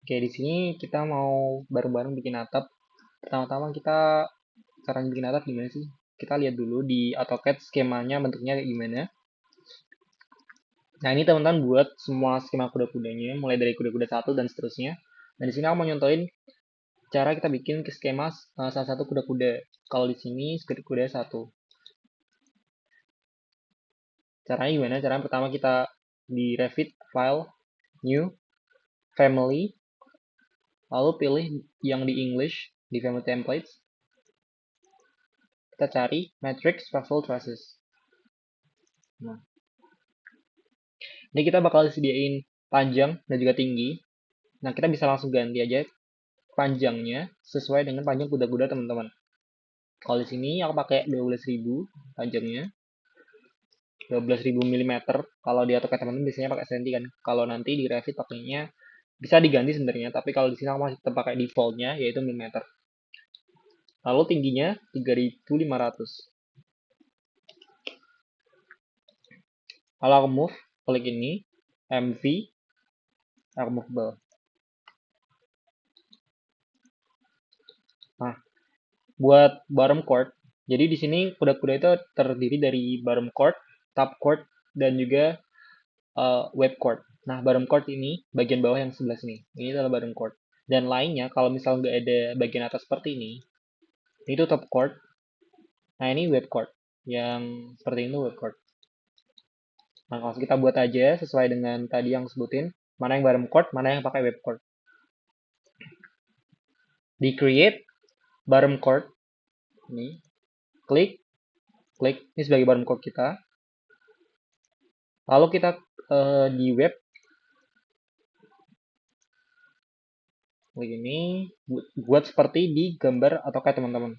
Oke, di sini kita mau bareng-bareng bikin atap. Pertama-tama kita cara bikin atap gimana sih? Kita lihat dulu di AutoCAD skemanya bentuknya kayak gimana. Nah, ini teman-teman buat semua skema kuda-kudanya, mulai dari kuda-kuda satu dan seterusnya. Dan di sini aku mau nyontohin cara kita bikin ke skema salah satu kuda-kuda. Kalau di sini kuda satu. Caranya gimana? Caranya pertama kita di Revit, File, New, Family, lalu pilih yang di English, di Family Templates. Kita cari Matrix Raffle Traces. Nah, ini kita bakal disediain panjang dan juga tinggi. Nah, kita bisa langsung ganti aja panjangnya sesuai dengan panjang kuda-kuda teman-teman. Kalau di sini aku pakai 12.000 panjangnya. 12.000 mm. Kalau di AutoCAD teman-teman biasanya pakai senti kan. Kalau nanti di Revit pakainya bisa diganti sebenarnya, tapi kalau di sini aku masih tetap pakai defaultnya yaitu mm. Lalu tingginya 3.500. Kalau aku move, klik ini, MV, aku move bawah. Nah, buat bottom chord, jadi di sini kuda-kuda itu terdiri dari bottom chord, top chord, dan juga web chord. Nah, bottom chord ini bagian bawah yang sebelah sini. Ini adalah bottom chord. Dan lainnya, kalau misal nggak ada bagian atas seperti ini, itu top chord. Nah, ini web chord. Yang seperti ini web chord. Nah, kalau kita buat aja sesuai dengan tadi yang sebutin, mana yang bottom chord, mana yang pakai web chord. Di create bottom chord, ini, klik, ini sebagai bottom chord kita. Lalu kita di web, klik ini, buat seperti di gambar atau kayak teman-teman.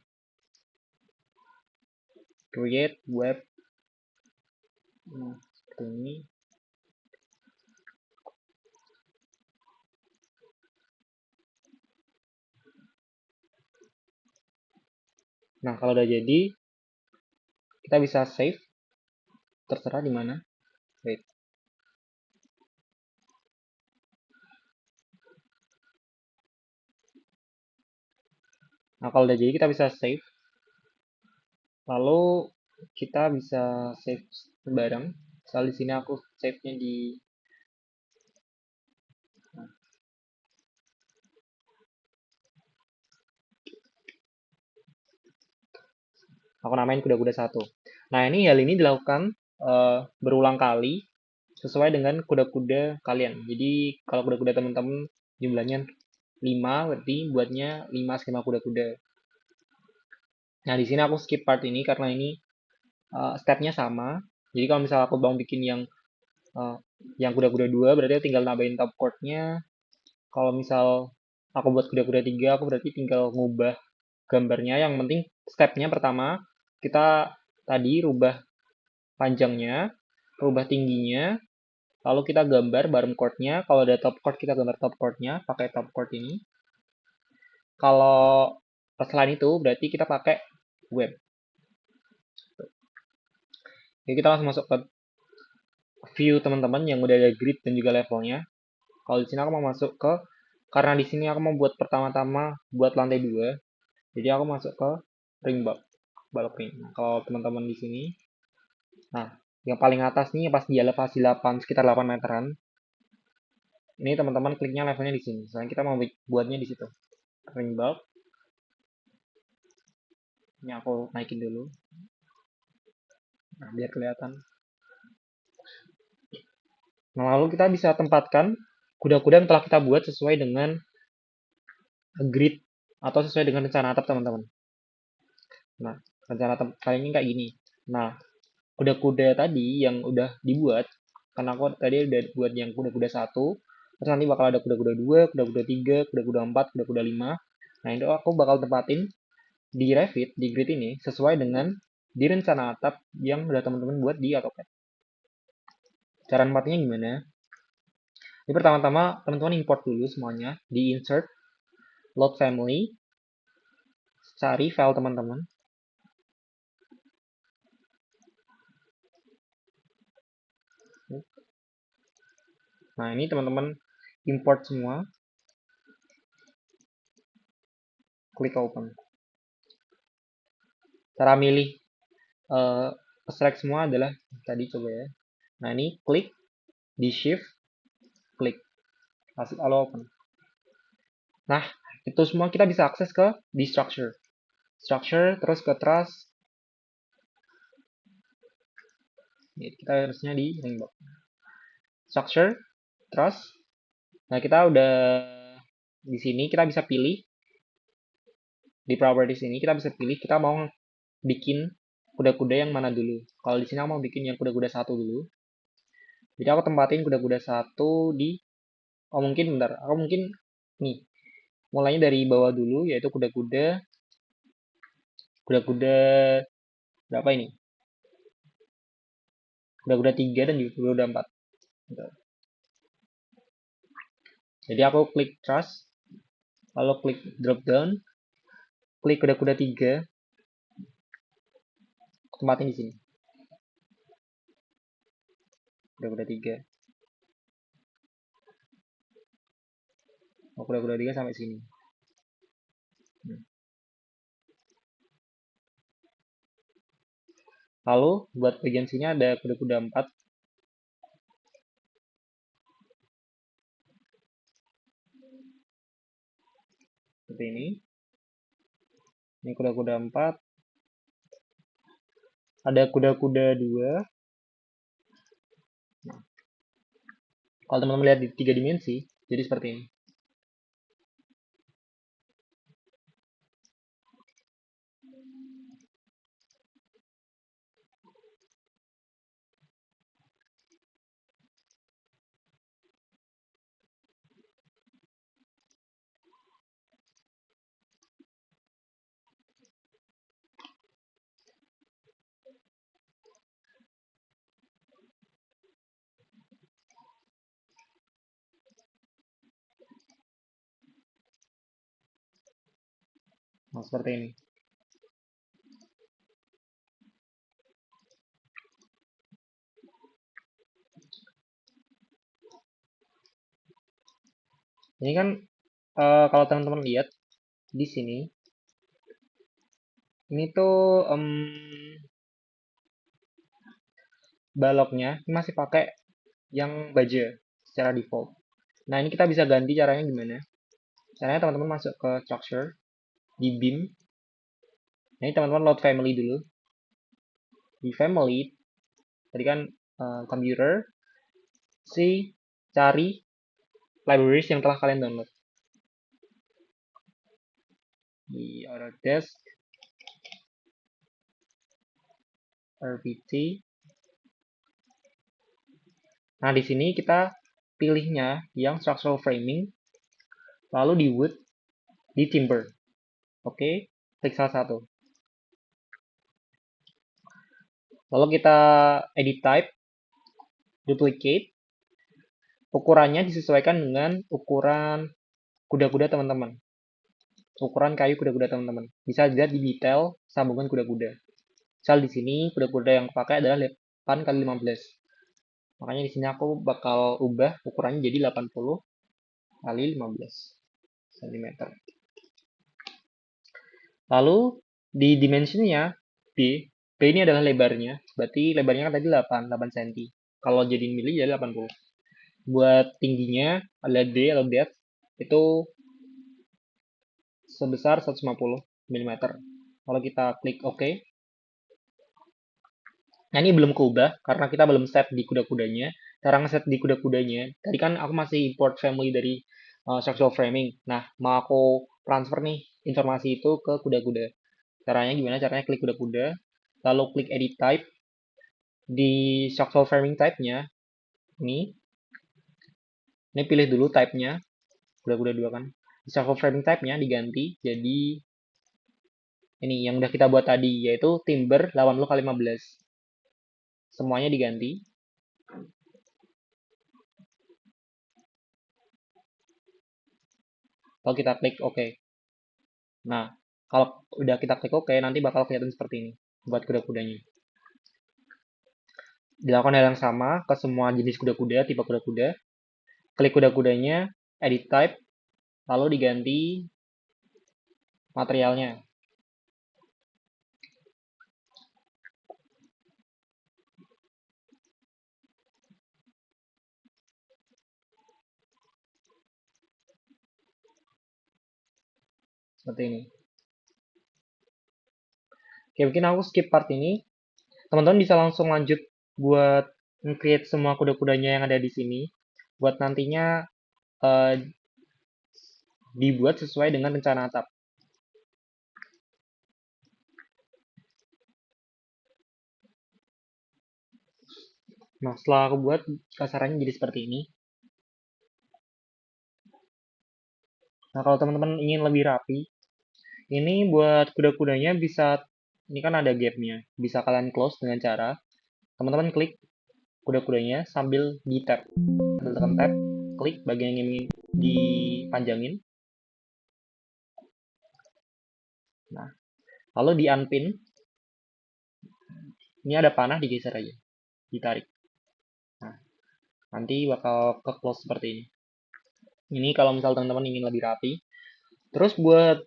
Create web, nah, seperti ini. Nah, kalau udah jadi, kita bisa save, terserah di mana. Wait. Nah, kalau udah jadi, kita bisa save. Lalu, kita bisa save bareng. Misal di sini aku save-nya di aku namain kuda-kuda satu. Nah, hal ini dilakukan berulang kali sesuai dengan kuda-kuda kalian. Jadi, kalau kuda-kuda teman-teman jumlahnya 5, berarti buatnya 5 skema kuda-kuda. Nah, di sini aku skip part ini karena ini stepnya sama. Jadi, kalau misalnya aku mau bikin uh, yang kuda-kuda 2, berarti aku tinggal nambahin top chord-nya. Kalau misal aku buat kuda-kuda 3, aku berarti tinggal ngubah gambarnya. Yang penting stepnya pertama, kita tadi rubah panjangnya, rubah tingginya, lalu kita gambar bottom chord-nya. Kalau ada top chord, kita gambar top chord-nya, pakai top chord ini. Kalau selain itu, berarti kita pakai web. Jadi kita langsung masuk ke view teman-teman yang udah ada grid dan juga levelnya. Kalau di sini aku mau masuk ke, karena di sini aku mau buat pertama-tama buat lantai 2, jadi aku masuk ke ring balok ring. Nah, kalau teman-teman di sini, nah yang paling atas nih pas di elevasi 8 sekitar 8 meteran, ini teman-teman kliknya levelnya di sini. Soalnya kita mau buatnya di situ. Ring bulb. Ini aku naikin dulu. Nah, biar kelihatan. Nah, lalu kita bisa tempatkan kuda-kuda yang telah kita buat sesuai dengan grid atau sesuai dengan rencana atap teman-teman. Nah, rencana atap kali ini kayak gini. Nah, kuda-kuda tadi yang udah dibuat, karena aku tadi udah buat yang kuda-kuda satu, terus nanti bakal ada kuda-kuda 2, kuda-kuda 3, kuda-kuda 4, kuda-kuda 5. Nah, itu aku bakal tempatin di Revit, di grid ini, sesuai dengan di rencana atap yang udah teman-teman buat di AutoCAD. Cara tempatnya gimana? Ini pertama-tama teman-teman import dulu semuanya di insert, load family, cari file teman-teman. Nah, ini teman-teman import semua. klik open. Cara milih select semua adalah tadi coba ya. Nah ini klik di shift, klik lalu open. Nah itu semua kita bisa akses ke di structure, terus ke truss. Kita harusnya di ringbox structure, truss. Nah kita udah di sini kita bisa pilih di properties ini kita bisa pilih kita mau bikin kuda-kuda yang mana dulu. Kalau di sini aku mau bikin yang kuda-kuda satu dulu. Jadi aku tempatin kuda-kuda satu di mungkin bentar. Aku mungkin nih mulainya dari bawah dulu yaitu kuda-kuda berapa ini? Kuda-kuda 3 dan juga kuda-kuda 4. Jadi aku klik truss, lalu klik drop down, klik kuda-kuda 3, tempatin di sini. Kuda-kuda 3. Kuda-kuda 3 sampai sini. Lalu buat bagian sini ada kuda-kuda 4. Seperti ini. Ini kuda-kuda 4. Ada kuda-kuda 2. Nah, kalau teman-teman lihat di 3 dimensi, jadi seperti ini. Nah, seperti ini. Ini kan kalau teman-teman lihat di sini, ini tuh baloknya ini masih pakai yang baja secara default. Nah ini kita bisa ganti caranya gimana? Caranya teman-teman masuk ke structure di beam. Nah ini teman-teman load family dulu. Di family tadi kan computer, cari libraries yang telah kalian download di Autodesk RPT. Nah di sini kita pilihnya yang structural framing, lalu di wood, di timber. Oke, klik salah satu. Lalu kita edit type, duplicate. Ukurannya disesuaikan dengan ukuran kuda-kuda teman-teman. Ukuran kayu kuda-kuda teman-teman. Bisa dilihat di detail sambungan kuda-kuda. Misal di sini kuda-kuda yang pakai adalah 8 kali 15. Makanya di sini aku bakal ubah ukurannya jadi 80 kali 15 cm. Lalu di dimensinya B ini adalah lebarnya. Berarti lebarnya kan tadi 8 cm. Kalau jadi mili jadi 80. Buat tingginya ada D atau depth itu sebesar 150 mm. Kalau kita klik OK. Nah ini belum keubah karena kita belum set di kuda-kudanya. Cara ngeset di kuda-kudanya, tadi kan aku masih import family dari structural framing. Nah, mau aku transfer nih informasi itu ke kuda-kuda. Caranya gimana? Caranya klik kuda-kuda, lalu klik edit type. Di structural framing type-nya, ini pilih dulu type-nya, kuda-kuda 2 kan. Di structural framing type-nya diganti jadi ini yang udah kita buat tadi, yaitu timber 80 kali 15. Semuanya diganti. Kalau kita klik OK. Nah, kalau udah kita klik OK, nanti bakal kelihatan seperti ini buat kuda-kudanya. Dilakukan hal yang sama ke semua jenis kuda-kuda, tipe kuda-kuda. Klik kuda-kudanya, edit type, lalu diganti materialnya. Seperti ini. Oke, mungkin aku skip part ini. Teman-teman bisa langsung lanjut buat create semua kuda-kudanya yang ada di sini. Buat nantinya eh, dibuat sesuai dengan rencana atap. Nah, setelah aku buat kasarannya jadi seperti ini. Nah, kalau teman-teman ingin lebih rapi, ini buat kuda-kudanya bisa, ini kan ada gapnya. Bisa kalian close dengan cara teman-teman klik kuda-kudanya sambil di tab. Sambil tekan tab, klik bagian yang ingin dipanjangin. Nah, lalu di unpin, ini ada panah digeser aja, ditarik. Nah, nanti bakal ke close seperti ini. Ini kalau misal teman-teman ingin lebih rapi. Terus buat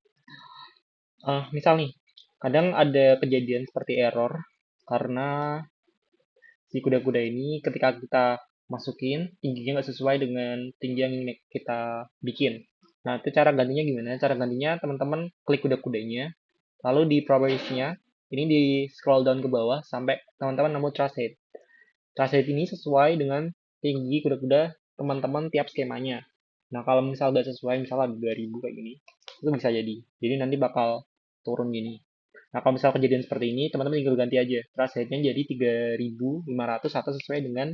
misal nih, kadang ada kejadian seperti error karena si kuda-kuda ini ketika kita masukin tingginya nggak sesuai dengan tinggi yang ingin kita bikin. Nah, itu cara gantinya gimana? Cara gantinya teman-teman klik kuda-kudanya, lalu di properties-nya ini di scroll down ke bawah sampai teman-teman nemu trace height. Trace height ini sesuai dengan tinggi kuda-kuda teman-teman tiap skemanya. Nah, kalau misal udah sesuai, misalnya 2000 kayak gini, itu bisa jadi. Jadi nanti bakal turun gini. Nah, kalau misal kejadian seperti ini, teman-teman tinggal ganti aja. Trace height-nya jadi 3500 atau sesuai dengan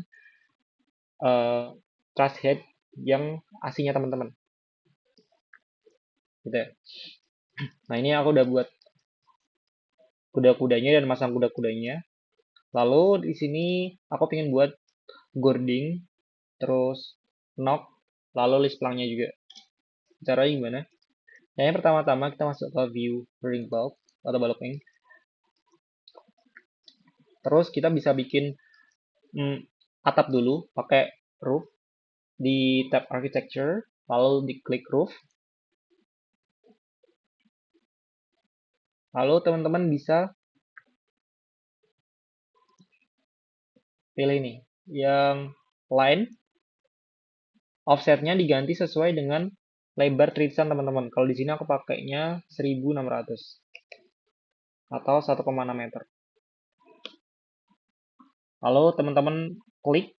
uh, trace height yang aslinya teman-teman. Gitu ya. Nah, ini aku udah buat kuda-kudanya dan masang kuda-kudanya. Lalu di sini aku pengen buat boarding, terus knock, lalu list pelangnya juga. Caranya gimana? Yang pertama-tama kita masuk ke view ring bulb atau balok ring. Terus kita bisa bikin atap dulu pakai roof di tab architecture, lalu diklik roof. Lalu teman-teman bisa pilih nih yang line offsetnya diganti sesuai dengan lebar trisan teman-teman. Kalau di sini aku pakainya 1600 atau 1,6 meter. Lalu teman-teman klik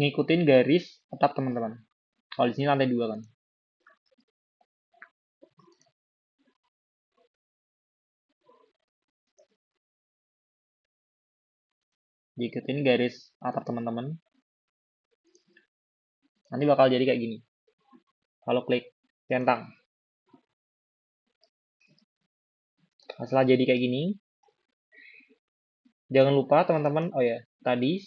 ngikutin garis atap teman-teman. Kalau di sini lantai 2 kan. Diikutin garis atap teman-teman. Nanti bakal jadi kayak gini. Kalau klik centang. Setelah jadi kayak gini, jangan lupa teman-teman, oh ya, tadi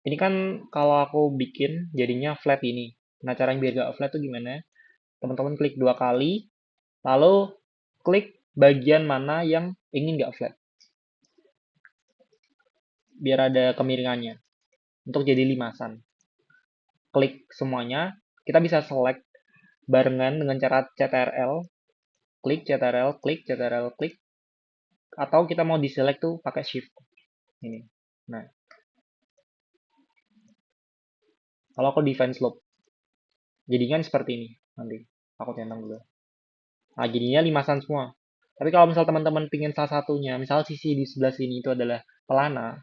ini kan kalau aku bikin jadinya flat ini. Nah, cara biar gak flat tuh gimana? Teman-teman klik 2 kali, lalu klik bagian mana yang ingin gak flat. Biar ada kemiringannya. Untuk jadi limasan. Klik semuanya, kita bisa select barengan dengan cara CTRL, klik CTRL, klik CTRL, klik, atau kita mau diselect tuh pakai shift. Ini. Nah, kalau aku define slope, jadinya seperti ini nanti. Aku centang dulu. Nah, jadinya limasan semua. Tapi kalau misal teman-teman pingin salah satunya, misal sisi di sebelah sini itu adalah pelana,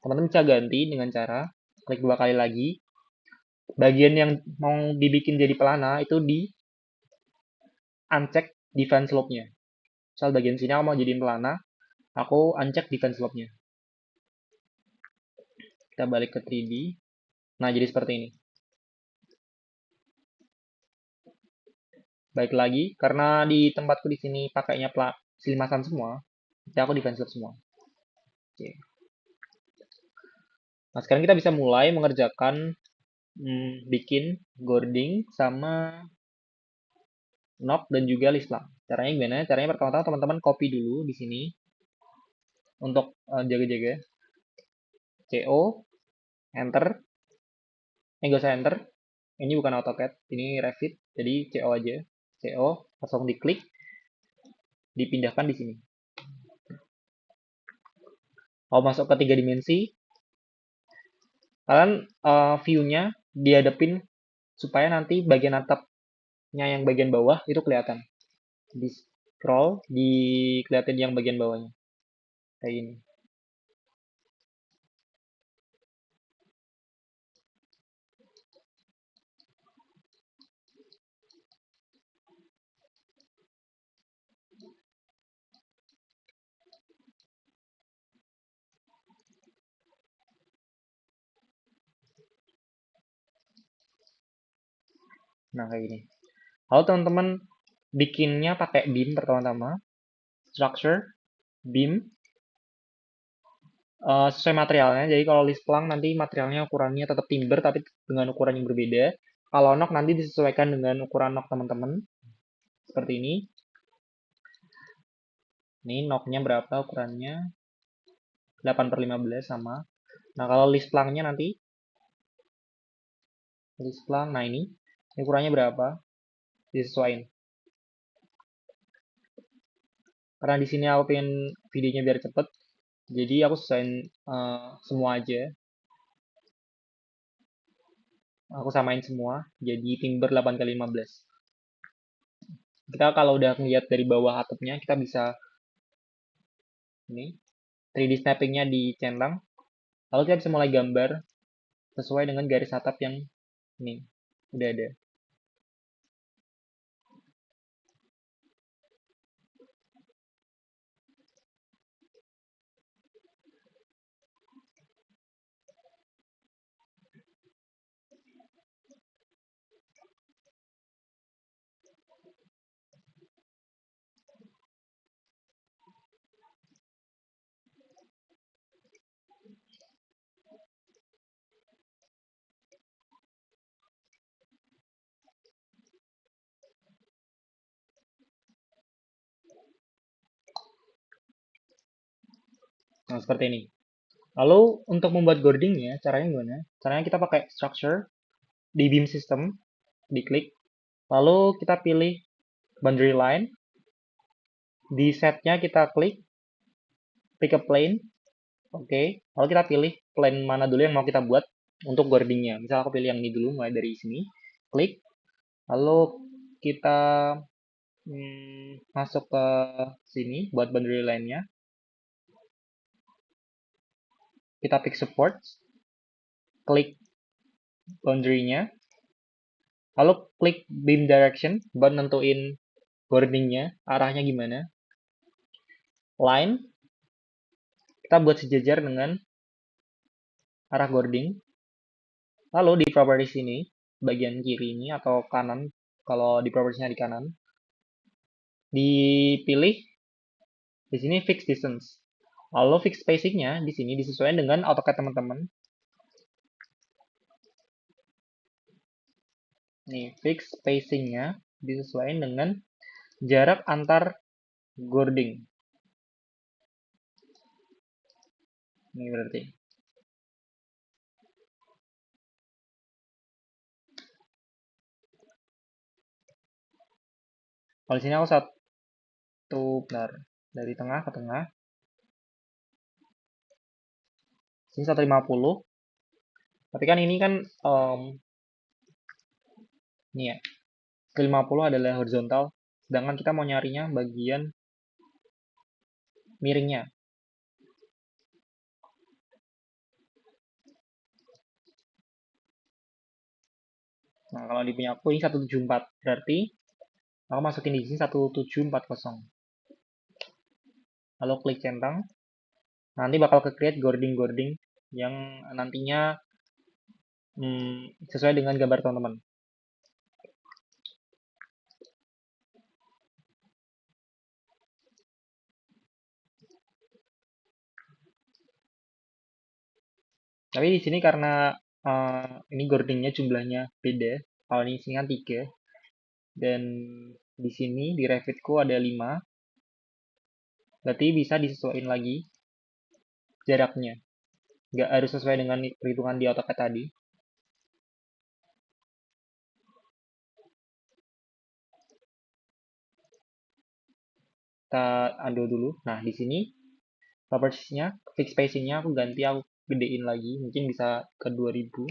teman-teman bisa ganti dengan cara klik 2 kali lagi. Bagian yang mau dibikin jadi pelana itu di uncheck define slope-nya. Misal bagian sini aku mau jadiin pelana, aku uncheck define slope-nya. Kita balik ke 3D. Nah, jadi seperti ini. Baik lagi, karena di tempatku di sini pakainya silimasan semua, jadi aku define slope semua. Oke. Nah, sekarang kita bisa mulai mengerjakan bikin boarding sama knock dan juga list lang. Caranya gimana? Caranya pertama-tama teman-teman copy dulu di sini untuk jaga-jaga. CO, enter, gak usah enter. Ini bukan AutoCAD, ini Revit, jadi CO aja. CO, langsung diklik, dipindahkan di sini. Kalau masuk ke 3 dimensi, kalian view-nya dihadapin supaya nanti bagian atapnya yang bagian bawah itu kelihatan. Di scroll, dikeliatin yang bagian bawahnya. Kayak gini. Nah, kayak gini. Kalau teman-teman bikinnya pakai beam pertama-tama, structure, beam, sesuai materialnya. Jadi kalau list plank nanti materialnya ukurannya tetap timber tapi dengan ukuran yang berbeda. Kalau nok nanti disesuaikan dengan ukuran nok teman-teman. Seperti ini. Ini noknya berapa ukurannya? 8/15 sama. Nah, kalau list planknya nanti list plank, nah ini ukurannya berapa? Disesuaikan. Karena di sini aku pengen videonya biar cepet, jadi aku sesuaiin semua aja. Aku samain semua, jadi timber 8/15. Kita kalau udah ngeliat dari bawah atapnya, kita bisa ini 3D snappingnya dicentang. Lalu kita bisa mulai gambar sesuai dengan garis atap yang ini udah ada. Nah, seperti ini. Lalu untuk membuat boardingnya, caranya gimana? Caranya kita pakai structure di beam system, diklik, lalu kita pilih boundary line, di setnya kita klik, pick a plane, oke, lalu kita pilih plane mana dulu yang mau kita buat untuk boardingnya. Misal aku pilih yang ini dulu, mulai dari sini, klik, lalu kita masuk ke sini buat boundary line-nya, kita pick support, klik boundary-nya, lalu klik beam direction buat nentuin boarding-nya, arahnya gimana. Line, kita buat sejajar dengan arah boarding. Lalu di properties ini, bagian kiri ini atau kanan, kalau di propertiesnya di kanan, dipilih di sini fix distance. Lalu fix spacing-nya di sini disesuaikan dengan AutoCAD teman-teman. Nih, fix spacing-nya disesuaikan dengan jarak antar boarding. Ini berarti. Kalau di sini aku satu, benar, dari tengah ke tengah. Sini 150. Tapi kan ini kan ini ya. 150 adalah horizontal, sedangkan kita mau nyarinya bagian miringnya. Nah, kalau di punya aku ini 174, berarti aku masukin di sini 1740. Lalu klik centang. Nanti bakal ke-create boarding-boarding yang nantinya sesuai dengan gambar teman-teman. Tapi di sini karena ini boardingnya jumlahnya beda. Kalau ini sini kan 3. Dan di sini di Revitku ada 5. Berarti bisa disesuaikan lagi jaraknya. Nggak harus sesuai dengan perhitungan di AutoCAD tadi. Kita undo dulu. Nah, di sini propertiesnya, fix spacingnya aku ganti, aku gedein lagi, mungkin bisa ke 2000.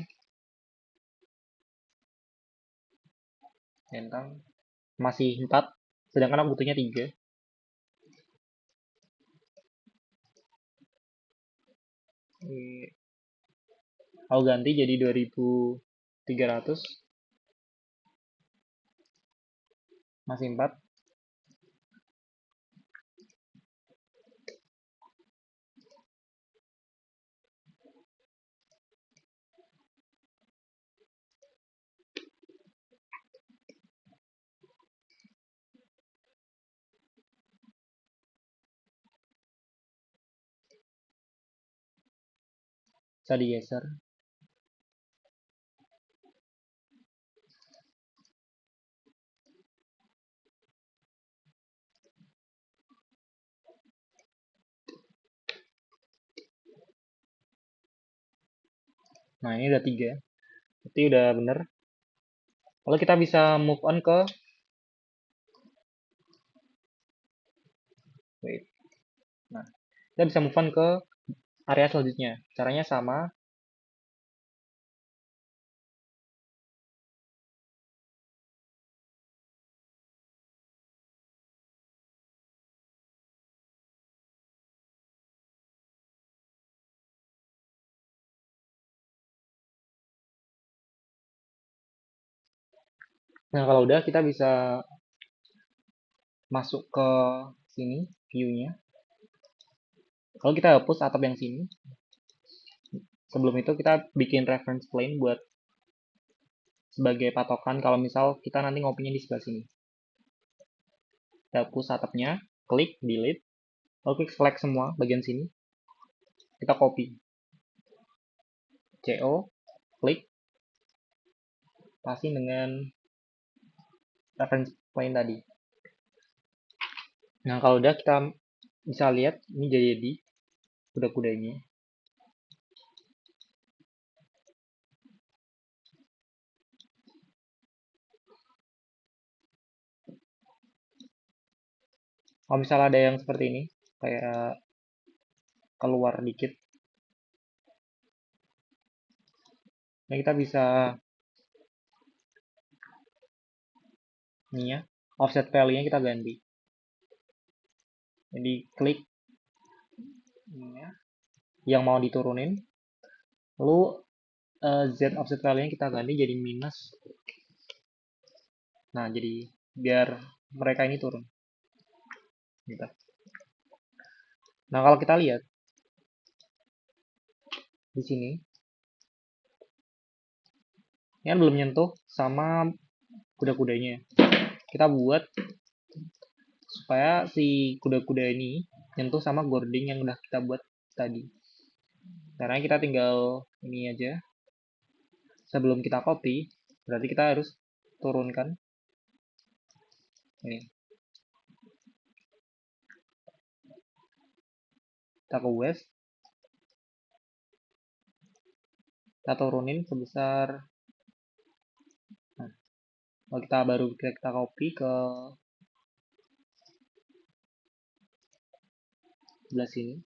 Centang masih 4, sedangkan aku butuhnya 3. Aku ganti jadi 2300, masih 4. Bisa digeser. Nah, ini udah 3. Berarti udah bener. Lalu kita bisa move on ke, wait. Nah, kita bisa move on ke area selanjutnya. Caranya sama. Nah, kalau udah kita bisa masuk ke sini, view-nya. Kalau kita hapus atap yang sini, sebelum itu kita bikin reference plane buat sebagai patokan kalau misal kita nanti ngopinya di sebelah sini. Kita hapus atapnya, klik, delete, lalu klik select semua bagian sini, kita copy, CO, klik, pasin dengan reference plane tadi. Nah, kalau udah kita bisa lihat ini jadi kuda-kudanya. Kalau misalnya ada yang seperti ini, kayak keluar dikit, nah kita bisa ini ya, offset value-nya kita ganti. Jadi klik ini ya, yang mau diturunin, lalu Z offset value-nya kita ganti jadi minus. Nah, jadi biar mereka ini turun. Gitu. Nah, kalau kita lihat di sini, ini kan belum nyentuh sama kuda-kudanya. Kita buat supaya si kuda-kuda ini nyentuh sama boarding yang udah kita buat tadi. Karena kita tinggal ini aja. Sebelum kita copy, berarti kita harus turunkan ini. Kita ke west, kita turunin sebesar, nah, kalau kita baru kita copy ke sebelah sini.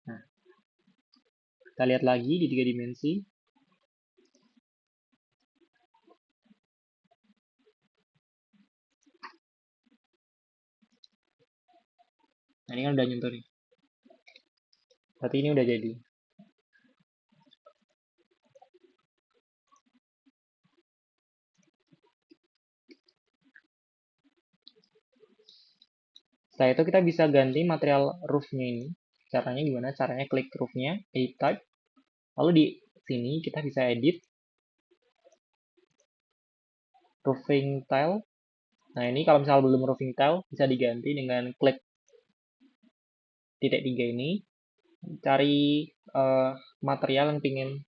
Nah, kita lihat lagi di 3 dimensi. Nah, ini kan udah nyentuh nih. Berarti ini udah jadi. Setelah itu kita bisa ganti material roofnya ini. Caranya gimana? Caranya klik roofnya, edit type. Lalu di sini kita bisa edit roofing tile. Nah, ini kalau misalnya belum roofing tile, bisa diganti dengan klik titik 3 ini. Cari material yang ingin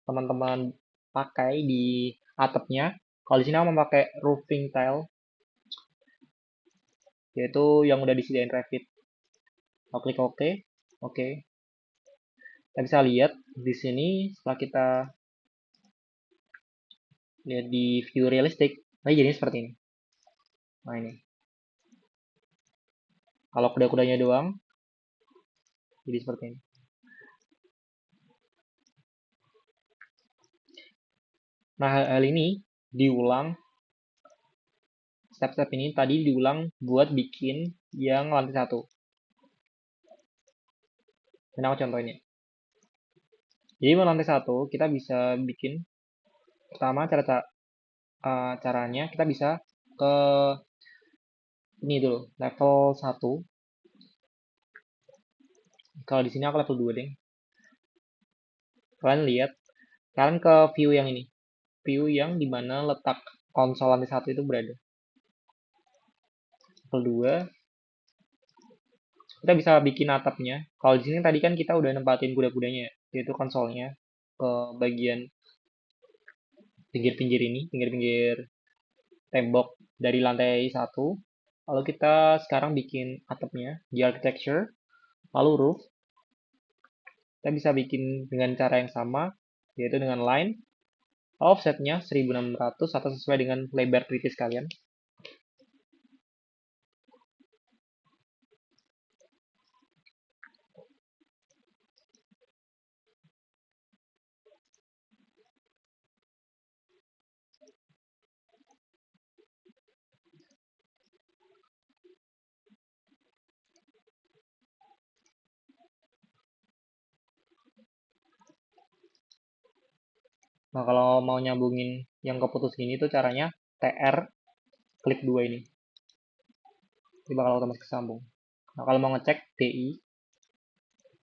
teman-teman pakai di atapnya. Kalau di sini aku memakai roofing tile, yaitu yang udah disediain Revit. Aku klik OK. Oke. Kita bisa lihat di sini setelah kita lihat di view realistik, nah jadi seperti ini. Nah ini. Kalau kuda-kudanya doang, jadi seperti ini. Nah, hal ini diulang, step-step ini tadi diulang buat bikin yang lantai satu. Ini aku contohin ya. Jadi mau lantai satu, kita bisa bikin, pertama caranya kita bisa ke ini dulu, level 1. Kalau di sini aku level 2 deh. Kalian lihat, kalian ke view yang ini. View yang dimana letak konsol lantai satu itu berada. Level 2, kita bisa bikin atapnya. Kalau di sini tadi kan kita udah nempatin kuda-kudanya, yaitu konsolnya ke bagian pinggir-pinggir ini, pinggir-pinggir tembok dari lantai satu. Lalu kita sekarang bikin atapnya di architecture, lalu roof. Kita bisa bikin dengan cara yang sama, yaitu dengan line. Offsetnya 1600 atau sesuai dengan lebar kritis kalian. Nah, kalau mau nyambungin yang keputus gini tuh caranya TR, klik dua ini. Ini bakal otomatis kesambung. Nah, kalau mau ngecek DI,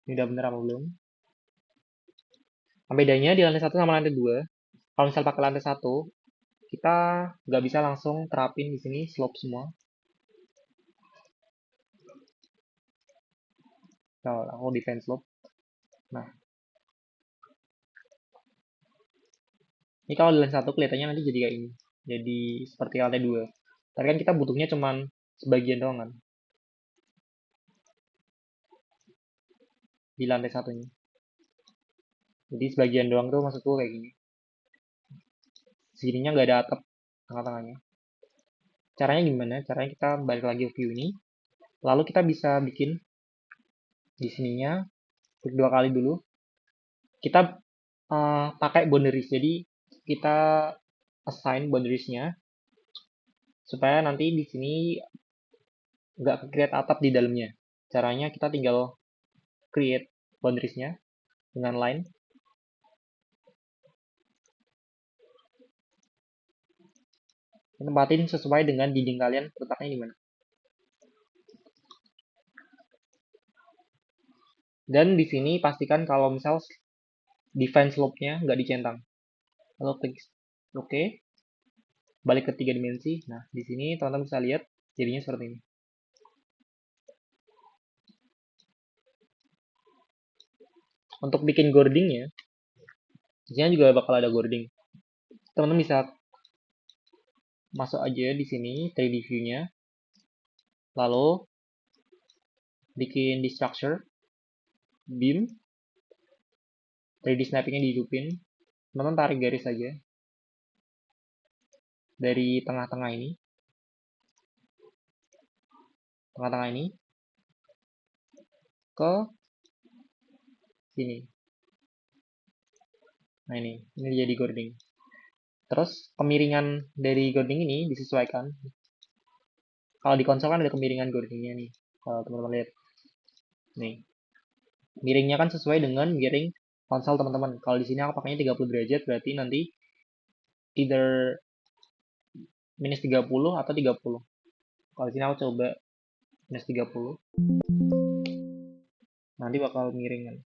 ini udah bener apa belum? Nah, bedanya di lantai satu sama lantai 2, kalau misal pakai lantai satu, kita nggak bisa langsung terapin di sini slope semua. Nah, aku define slope. Nah, ini kalau di lantai satu kelihatannya nanti jadi kayak ini. Jadi seperti lantai 2. Tapi kan kita butuhnya cuman sebagian doang kan, di lantai satunya. Jadi sebagian doang tuh maksudku kayak gini. Segininya nggak ada atap tengah-tengahnya. Caranya gimana? Caranya kita balik lagi ke view ini. Lalu kita bisa bikin di sininya, klik dua kali dulu. Kita pakai boundaries. Jadi kita assign boundariesnya supaya nanti di sini nggak create atap di dalamnya. Caranya kita tinggal create boundariesnya dengan line. Tempatin sesuai dengan dinding kalian letaknya gimana. Dan di sini pastikan kalau misal define slope-nya nggak dicentang. Lalu klik OK, balik ke 3 dimensi. Nah, di sini teman-teman bisa lihat jadinya seperti ini. Untuk bikin gordingnya, di sini juga bakal ada gording. Teman-teman bisa masuk aja di sini 3D view-nya, lalu bikin di structure, beam, 3D snapping-nya dihidupin. Teman-teman tarik garis aja dari tengah-tengah ini, ke sini. Nah ini jadi gording. Terus kemiringan dari gording ini disesuaikan. Kalau di konsol kan ada kemiringan gordingnya nih. Kalau teman-teman lihat. Nih. Miringnya kan sesuai dengan miring konsol teman-teman. Kalau di sini aku pakainya 30 derajat, berarti nanti either minus 30 atau 30. Kalau di sini aku coba minus 30. Nanti bakal miring kan.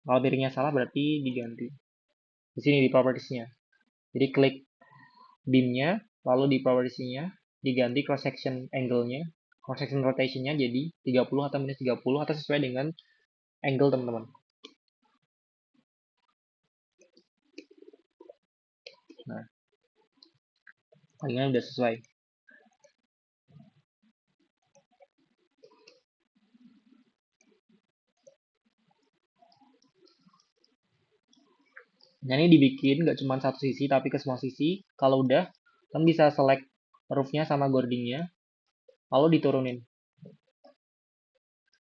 Kalau miringnya salah berarti diganti. Di sini di propertiesnya. Jadi klik beamnya, lalu di propertiesnya diganti cross section angle-nya, cross section rotation-nya jadi 30 atau minus 30 atau sesuai dengan angle teman-teman. Nah, palingan udah sesuai. Nah, ini dibikin nggak cuma satu sisi, tapi ke semua sisi. Kalau udah, kan bisa select roofnya sama boardingnya, lalu diturunin.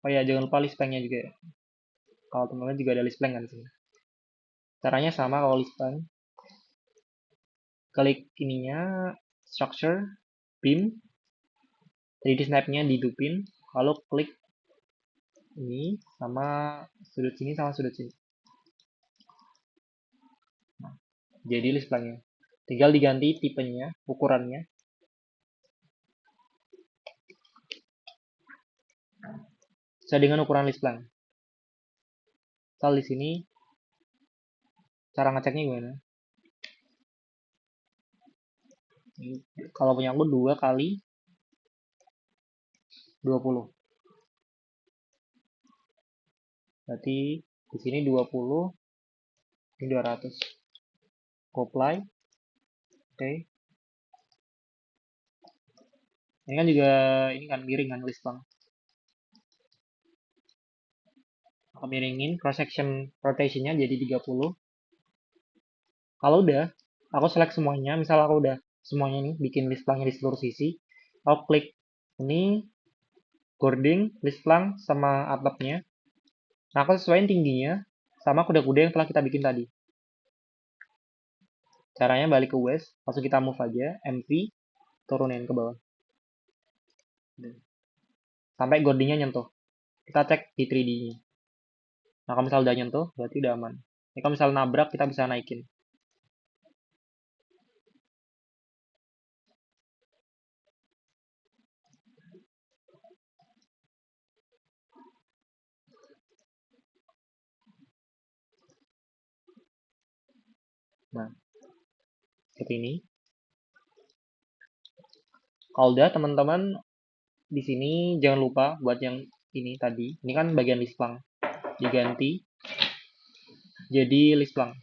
Oh ya, jangan lupa list plank-nya juga ya. Kalau teman-teman juga ada list plank kan di sini. Caranya sama kalau list plank. Klik ininya, structure, beam, 3D snap-nya dihidupin, lalu klik ini sama sudut sini sama sudut sini. Nah, jadi list plank-nya. Tinggal diganti tipenya, ukurannya. Sesuai dengan ukuran list plank. Misal di sini cara ngeceknya gimana? Kalau punya aku 2 kali 20. Berarti di sini 20, ini 200. Apply. Oke. Ini kan juga ini kan miring kan list bang. Aku miringin cross section rotationnya jadi 30. Kalau udah, aku select semuanya. Misal aku udah semuanya nih bikin list planknya di seluruh sisi. Aku klik ini boarding, list plank sama atapnya. Nah, aku sesuaiin tingginya sama kuda-kuda yang telah kita bikin tadi. Caranya balik ke west, langsung kita move aja, MV, turunin ke bawah. Sampai boardingnya nyentuh. Kita cek di 3D-nya. Nah, kalau misal udah nyentuh, berarti udah aman. Ini kalau misal nabrak, kita bisa naikin. Nah, seperti ini. Kalau udah, teman-teman, di sini jangan lupa buat yang ini tadi. Ini kan bagian list plank. Diganti jadi list plank.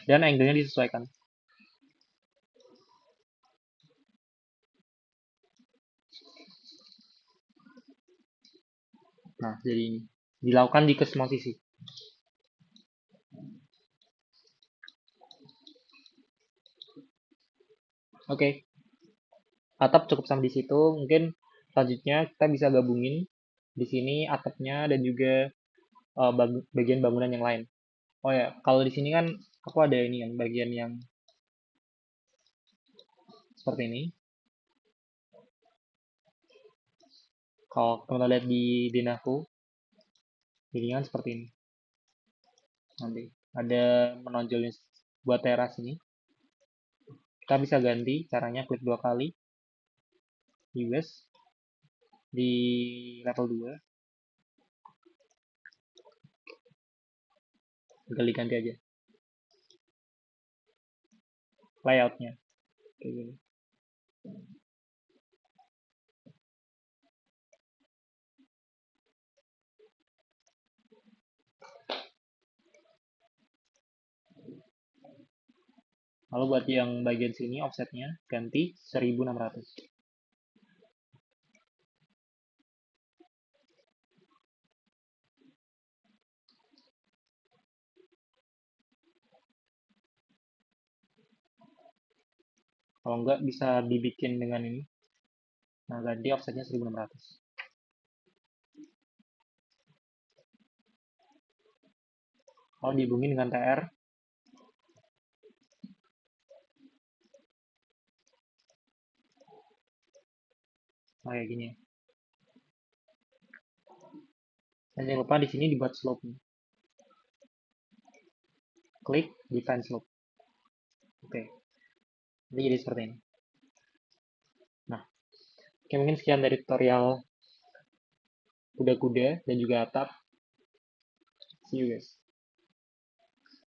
Dan angle-nya disesuaikan. Nah, jadi ini. Dilakukan di ke semua sisi. Oke. Atap cukup sampai di situ. Mungkin selanjutnya kita bisa gabungin di sini atapnya dan juga bagian bangunan yang lain. Oh ya, kalau di sini kan aku ada ini yang bagian yang seperti ini. Kalau teman-teman lihat di dinaku, ini kan seperti ini. Nanti ada menonjolnya buat teras ini. Kita bisa ganti caranya klik 2 kali di west di level 2. Tinggal diganti aja layoutnya kayak gini. Lalu buat yang bagian sini offsetnya ganti 1600. Kalau enggak bisa dibikin dengan ini. Nah, ganti offsetnya 1600. Kalau dihubungin dengan TR, kayak gini. Dan jangan lupa di sini dibuat slope. Klik define slope. Oke. Jadi seperti ini. Nah, oke, mungkin sekian dari tutorial kuda-kuda dan juga atap. See you guys.